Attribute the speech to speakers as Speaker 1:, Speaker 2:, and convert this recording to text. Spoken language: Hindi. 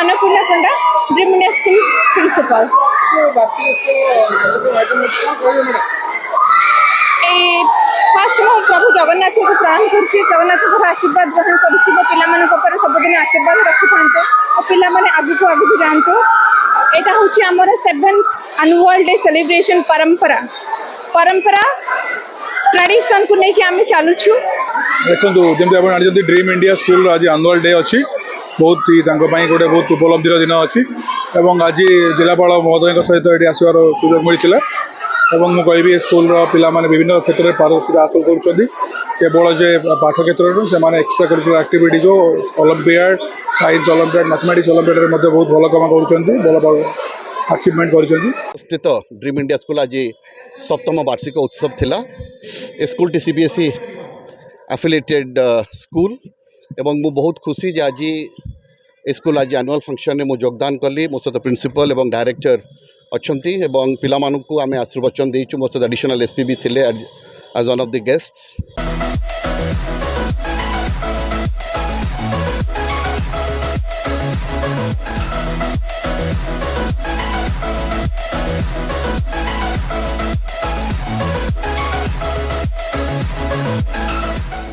Speaker 1: Annapurna Panda dream India school principal. फास्ट मो प्रभु जगन्नाथ को प्रणाम करुच्ची जगन्नाथ आशीर्वाद ग्रहण करुच्ची मो पे सबुदिन आशीर्वाद रखी था पिला माने आगु को जातु। यहाँ हूँ आमर 7th एनुअल डे सेलिब्रेशन परंपरा ट्रेडिशन को लेकिन आम चलुछु।
Speaker 2: देखो जमी आप जानते ड्रीम इंडिया स्कूल आज एनुअल डे अच्छी बहुत ही गोटे बहुत उपलब्धिर दिन अच्छी आज जिलापाल महोदय सहित ये आसबार सुजोग मिलता मुझे कहबी स्कूल पिला माने विभिन्न क्षेत्र में पारदर्शिता हासिल कर केवल जे पाठ क्षेत्र से एक्स्ट्रा करिकुलर एक्टिविटी जो olympiad science olympiad mathematics olympiad बहुत भल कम कर अचिवमेंट कर
Speaker 3: स्थित ड्रीम इंडिया स्कूल आज 7म वार्षिक उत्सव थिला। School T CBSE affiliated school एवं मु बहुत खुशी जे आज स्कूल आज एनुअल फंक्शन में योगदान कली मो सहित प्रिंसिपल एवं डायरेक्टर अच्छी एवं पिला आम आशीर्वचन देचु मो सहित एडिशनल एसपी भी थिले as one of the guests.